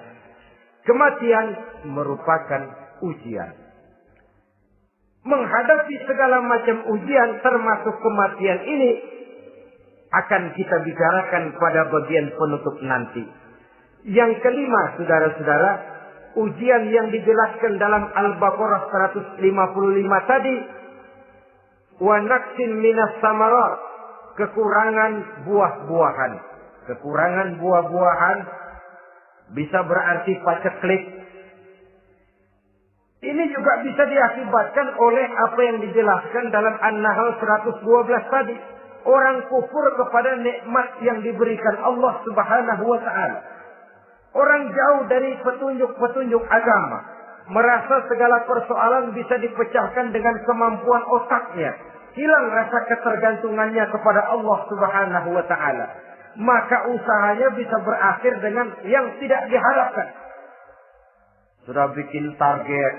Kematian merupakan ujian. Menghadapi segala macam ujian termasuk kematian ini akan kita bicarakan pada bagian penutup nanti. Yang kelima, saudara-saudara, ujian yang dijelaskan dalam Al-Baqarah 155 tadi, wa naqsin minas samarat, kekurangan buah-buahan. Kekurangan buah-buahan bisa berarti paceklik. Ini juga bisa diakibatkan oleh apa yang dijelaskan dalam An-Nahl 112 tadi. Orang kufur kepada nikmat yang diberikan Allah Subhanahu wa taala. Orang jauh dari petunjuk-petunjuk agama. Merasa segala persoalan bisa dipecahkan dengan kemampuan otaknya. Hilang rasa ketergantungannya kepada Allah Subhanahu wa ta'ala. Maka usahanya bisa berakhir dengan yang tidak diharapkan. Sudah bikin target.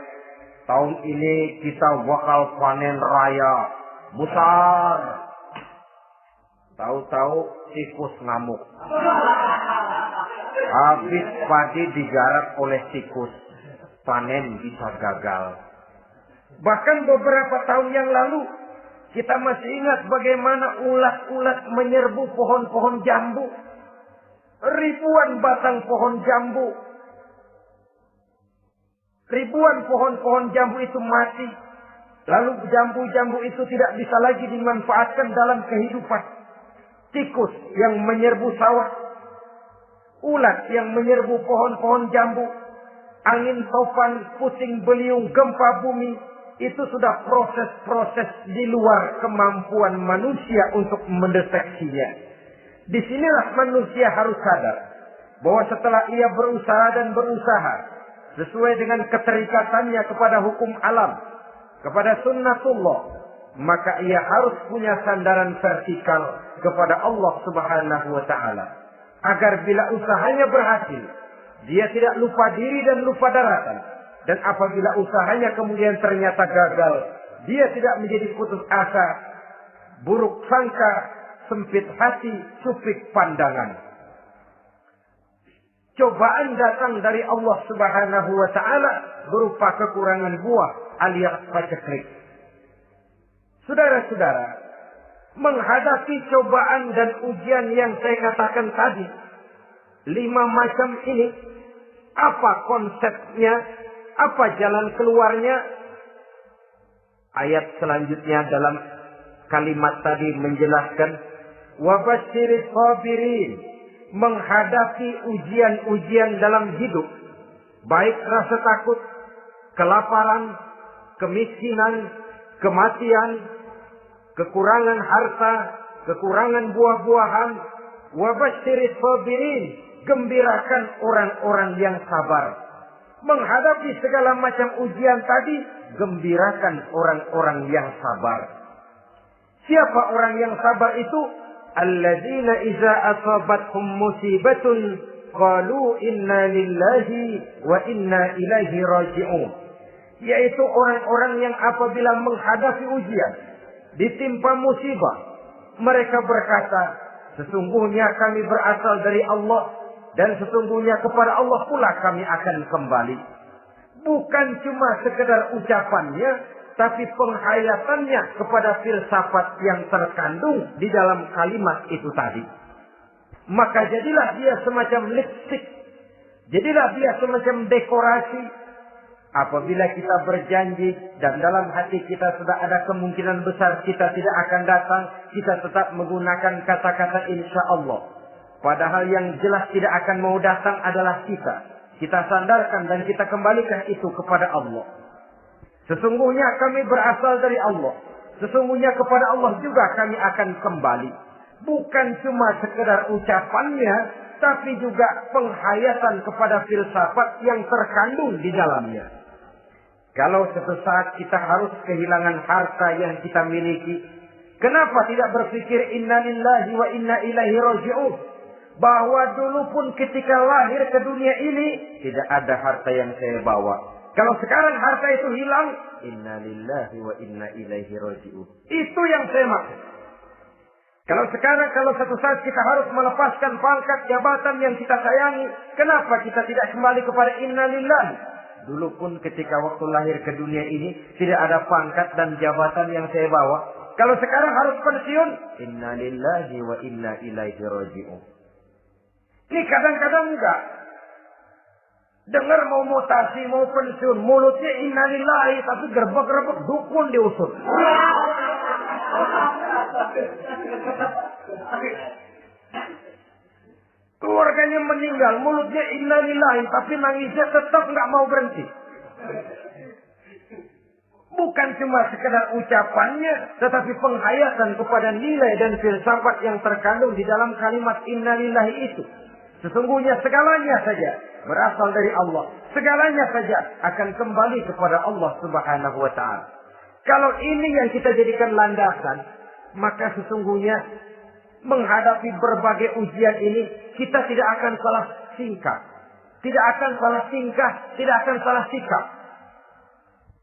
Tahun ini kita bakal panen raya besar. Tahu-tahu tikus ngamuk. Habis padi digarap oleh tikus, panen bisa gagal. Bahkan beberapa tahun yang lalu, kita masih ingat bagaimana ulat-ulat menyerbu pohon-pohon jambu. Ribuan batang pohon jambu. Ribuan pohon-pohon jambu itu mati. Lalu jambu-jambu itu tidak bisa lagi dimanfaatkan dalam kehidupan. Tikus yang menyerbu sawah. Ulat yang menyerbu pohon-pohon jambu, angin topan, puting beliung, gempa bumi, itu sudah proses-proses di luar kemampuan manusia untuk mendeteksinya. Disinilah manusia harus sadar bahwa setelah ia berusaha dan berusaha sesuai dengan keterikatannya kepada hukum alam, kepada sunnatullah, maka ia harus punya sandaran vertikal kepada Allah Subhanahu wa ta'ala. Agar bila usahanya berhasil, dia tidak lupa diri dan lupa daratan. Dan apabila usahanya kemudian ternyata gagal, dia tidak menjadi putus asa, buruk sangka, sempit hati, sempit pandangan. Cobaan datang dari Allah Subhanahu wa ta'ala berupa kekurangan buah alias paceklik. Saudara-saudara, menghadapi cobaan dan ujian yang saya katakan tadi, 5 macam ini, apa konsepnya, apa jalan keluarnya? Ayat selanjutnya dalam kalimat tadi menjelaskan, wabasyiris sabirin, menghadapi ujian-ujian dalam hidup, baik rasa takut, kelaparan, kemiskinan, kematian, kekurangan harta, kekurangan buah-buahan. Wabasyiris sabirin, gembirakan orang-orang yang sabar. Menghadapi segala macam ujian tadi, gembirakan orang-orang yang sabar. Siapa orang yang sabar itu? Alladzina iza asabathum musibatun qalu inna lillahi wa inna ilaihi raji'un. Yaitu orang-orang yang apabila menghadapi ujian, ditimpa musibah, mereka berkata, sesungguhnya kami berasal dari Allah dan sesungguhnya kepada Allah pula kami akan kembali. Bukan cuma sekedar ucapannya, tapi penghayatannya kepada filsafat yang terkandung di dalam kalimat itu tadi. Maka jadilah dia semacam lipstik, jadilah dia semacam dekorasi. Apabila kita berjanji dan dalam hati kita sudah ada kemungkinan besar kita tidak akan datang, kita tetap menggunakan kata-kata insya Allah. Padahal yang jelas tidak akan mau datang adalah kita. Kita sandarkan dan kita kembalikan itu kepada Allah. Sesungguhnya kami berasal dari Allah. Sesungguhnya kepada Allah juga kami akan kembali. Bukan cuma sekedar ucapannya, tapi juga penghayatan kepada filsafat yang terkandung di dalamnya. Kalau suatu saat kita harus kehilangan harta yang kita miliki, kenapa tidak berpikir inna lillahi wa inna ilaihi raji'un? Bahwa dulu pun ketika lahir ke dunia ini, tidak ada harta yang saya bawa. Kalau sekarang harta itu hilang, inna lillahi wa inna ilaihi raji'un. Itu yang saya maksud. Kalau sekarang, kalau suatu saat kita harus melepaskan pangkat jabatan yang kita sayangi, kenapa kita tidak kembali kepada inna lillahi? Dulu pun ketika waktu lahir ke dunia ini, tidak ada pangkat dan jabatan yang saya bawa. Kalau sekarang harus pensiun, inna lillahi wa inna ilaihi raji'un. Ini kadang-kadang enggak. Dengar mau mutasi, mau pensiun, mulutnya inna lillahi, tapi gerbek-gerbek dukun diusut. Keluarganya meninggal, mulutnya inna lillahi, tapi nangisnya tetap nggak mau berhenti. Bukan cuma sekedar ucapannya, tetapi penghayatan kepada nilai dan filsafat yang terkandung di dalam kalimat inna lillahi itu. Sesungguhnya segalanya saja berasal dari Allah. Segalanya saja akan kembali kepada Allah Subhanahu wa ta'ala. Kalau ini yang kita jadikan landasan, maka sesungguhnya menghadapi berbagai ujian ini, kita tidak akan salah tingkah. Tidak akan salah tingkah, tidak akan salah sikap.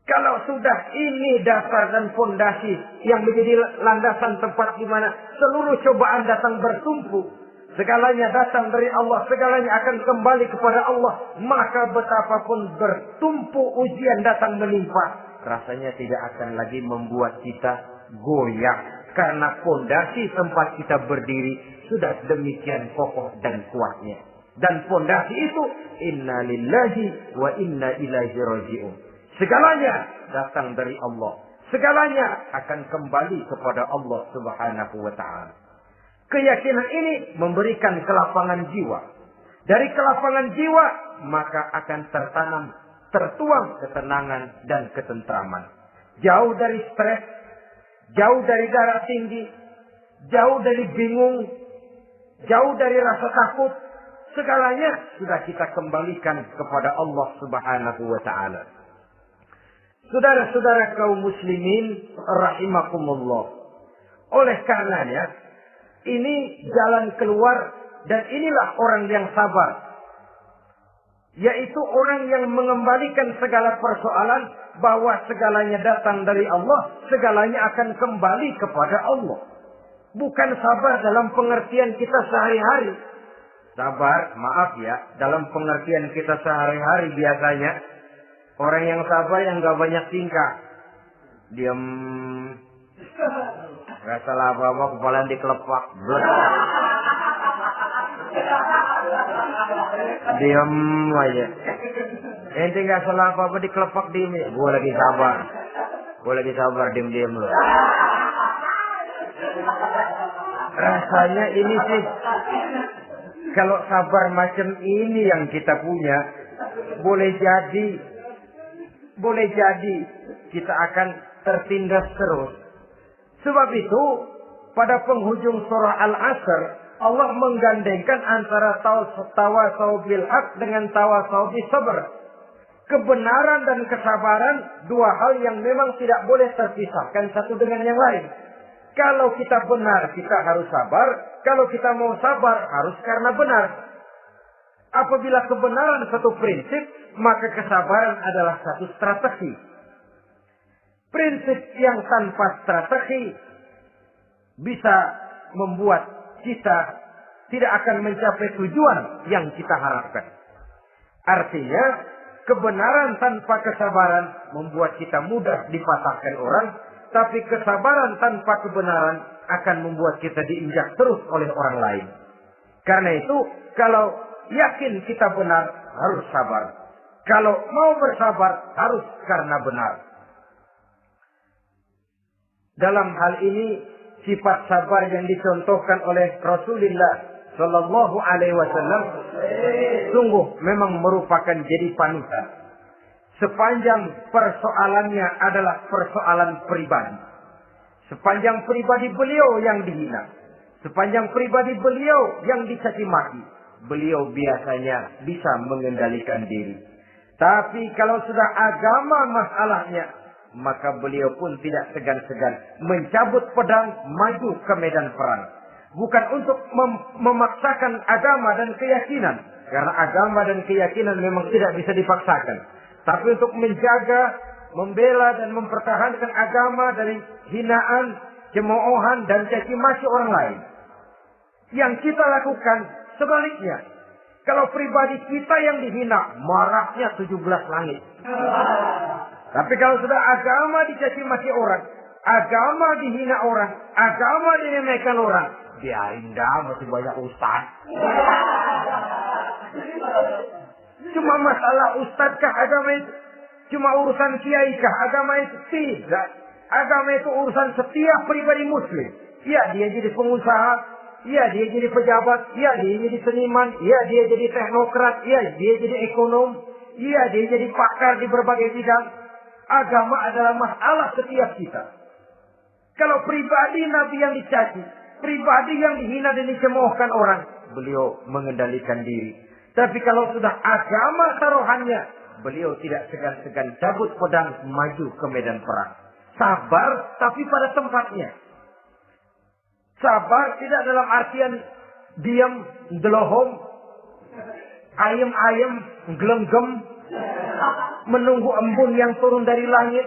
Kalau sudah ini dasar dan fondasi yang menjadi landasan tempat di mana seluruh cobaan datang bertumpu, segalanya datang dari Allah, segalanya akan kembali kepada Allah, maka betapapun bertumpu ujian datang menimpa, rasanya tidak akan lagi membuat kita goyah. Karena fondasi tempat kita berdiri sudah demikian kokoh dan kuatnya. Dan fondasi itu inna lillahi wa inna ilaihi raji'un. Segalanya datang dari Allah. Segalanya akan kembali kepada Allah Subhanahu wa ta'ala. Keyakinan ini memberikan kelapangan jiwa. Dari kelapangan jiwa maka akan tertuang ketenangan dan ketentraman. Jauh dari stres, jauh dari darah tinggi, jauh dari bingung, jauh dari rasa takut, segalanya sudah kita kembalikan kepada Allah Subhanahu wa ta'ala. Saudara-saudara kaum muslimin rahimakumullah. Oleh karenanya, ini jalan keluar dan inilah orang yang sabar. Yaitu orang yang mengembalikan segala persoalan bahwa segalanya datang dari Allah, segalanya akan kembali kepada Allah. Bukan sabar dalam pengertian kita sehari-hari. Sabar, maaf ya, dalam pengertian kita sehari-hari biasanya orang yang sabar yang gak banyak tingkah. Diam, gak salah apa-apa, kepala dikelepak. Diam aja. Ente nggak salah apa-apa dikelepak diem ya. Gue lagi sabar. Gue lagi sabar diem-diem loh. Rasanya ini sih, kalau sabar macam ini yang kita punya, boleh jadi kita akan tertindas terus. Sebab itu pada penghujung surah Al-Asr Allah menggandengkan antara tawasau bil haq dengan tawasau bis sabr. Kebenaran dan kesabaran dua hal yang memang tidak boleh terpisahkan satu dengan yang lain. Kalau kita benar, kita harus sabar. Kalau kita mau sabar, harus karena benar. Apabila kebenaran satu prinsip, maka kesabaran adalah satu strategi. Prinsip yang tanpa strategi bisa membuat kita tidak akan mencapai tujuan yang kita harapkan. Artinya, kebenaran tanpa kesabaran membuat kita mudah dipatahkan orang, tapi kesabaran tanpa kebenaran akan membuat kita diinjak terus oleh orang lain. Karena itu, kalau yakin kita benar, harus sabar. Kalau mau bersabar, harus karena benar. Dalam hal ini, sifat sabar yang dicontohkan oleh Rasulullah Sallallahu Alaihi Wasallam sungguh memang merupakan jadi panutan. Sepanjang persoalannya adalah persoalan pribadi. Sepanjang pribadi beliau yang dihina, sepanjang pribadi beliau yang dicaci maki, beliau biasanya bisa mengendalikan diri. Tapi kalau sudah agama masalahnya, maka beliau pun tidak segan-segan mencabut pedang maju ke medan perang. Bukan untuk memaksakan agama dan keyakinan, karena agama dan keyakinan memang tidak bisa dipaksakan. Tapi untuk menjaga, membela dan mempertahankan agama dari hinaan, cemoohan dan caci maki orang lain. Yang kita lakukan sebaliknya. Kalau pribadi kita yang dihina, marahnya 17 langit. Tapi kalau sudah agama dicaci maki orang, agama dihina orang, agama diremehkan orang, biarin dah, masih banyak ustaz. Cuma masalah ustaz kah agama itu? Cuma urusan kiai kah agama itu? Tidak. Agama itu urusan setiap pribadi muslim. Ya, dia jadi pengusaha, ya dia jadi pejabat, ya dia jadi seniman, ya dia jadi teknokrat, ya dia jadi ekonom, ya dia jadi pakar di berbagai bidang. Agama adalah masalah setiap kita. Kalau pribadi Nabi yang dicaci, pribadi yang dihina dan dicemoohkan orang, beliau mengendalikan diri. Tapi kalau sudah agama taruhannya, beliau tidak segan-segan cabut pedang maju ke medan perang. Sabar tapi pada tempatnya. Sabar tidak dalam artian diam, delohom, ayem-ayem, gelenggem, menunggu embun yang turun dari langit.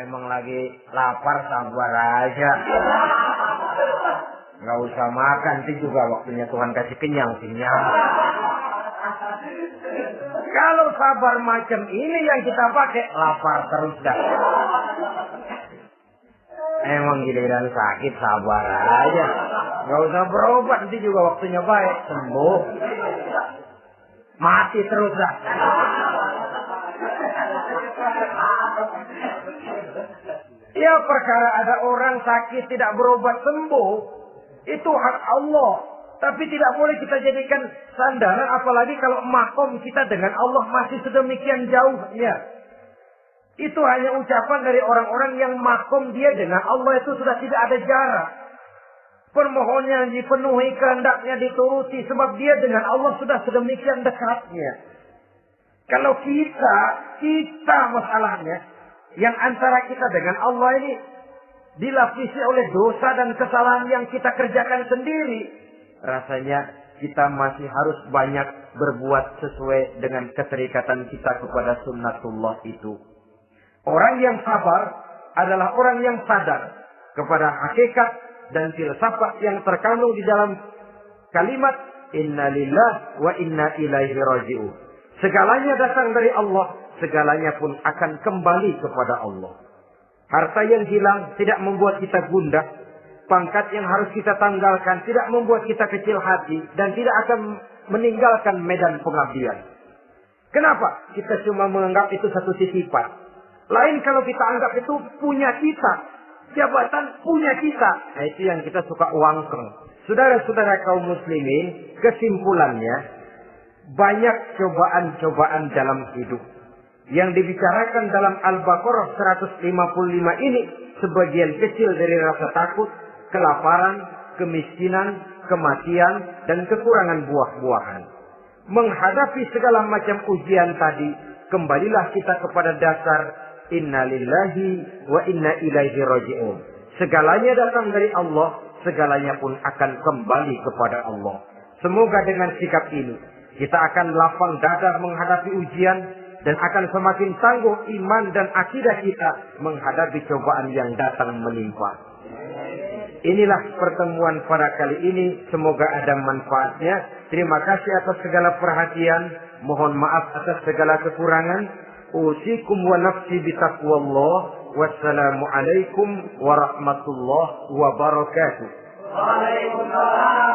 Emang lagi lapar, sabar aja. Nggak usah makan, nanti juga waktunya Tuhan kasih kenyang. Kalau sabar macam ini yang kita pakai, lapar terus dah. Emang giliran sakit, sabar aja. Nggak usah berobat, nanti juga waktunya baik, sembuh. Mati terus dah. Ya, perkara ada orang sakit tidak berobat sembuh, itu hak Allah. Tapi tidak boleh kita jadikan sandaran, apalagi kalau makom kita dengan Allah masih sedemikian jauhnya. Itu hanya ucapan dari orang-orang yang makom dia dengan Allah itu sudah tidak ada jarak. Permohonannya dipenuhi, kehendaknya dituruti, sebab dia dengan Allah sudah sedemikian dekatnya. Kalau kita masalahnya, yang antara kita dengan Allah ini dilapisi oleh dosa dan kesalahan yang kita kerjakan sendiri, rasanya kita masih harus banyak berbuat sesuai dengan keterikatan kita kepada sunnatullah itu. Orang yang sabar adalah orang yang sadar kepada hakikat dan filsafat yang terkandung di dalam kalimat inna lillahi wa inna ilaihi raji'un. Segalanya datang dari Allah, segalanya pun akan kembali kepada Allah. Harta yang hilang tidak membuat kita gundah, pangkat yang harus kita tanggalkan tidak membuat kita kecil hati dan tidak akan meninggalkan medan pengabdian. Kenapa? Kita cuma menganggap itu satu titipan. Lain kalau kita anggap itu punya kita. Jabatan punya kita. Nah, itu yang kita suka wangkeng. Saudara-saudara kaum muslimin, kesimpulannya, banyak cobaan-cobaan dalam hidup. Yang dibicarakan dalam Al-Baqarah 155 ini, sebagian kecil dari rasa takut, kelaparan, kemiskinan, kematian, dan kekurangan buah-buahan. Menghadapi segala macam ujian tadi, kembalilah kita kepada dasar inna lillahi wa inna ilaihi raji'un. Segalanya datang dari Allah, segalanya pun akan kembali kepada Allah. Semoga dengan sikap ini, kita akan lapang dada menghadapi ujian dan akan semakin tangguh iman dan akidah kita menghadapi cobaan yang datang menimpa. Inilah pertemuan pada kali ini. Semoga ada manfaatnya. Terima kasih atas segala perhatian. Mohon maaf atas segala kekurangan. Usikum wa nafsi bitaqwallah. Wassalamualaikum warahmatullahi wabarakatuh. Waalaikumsalam.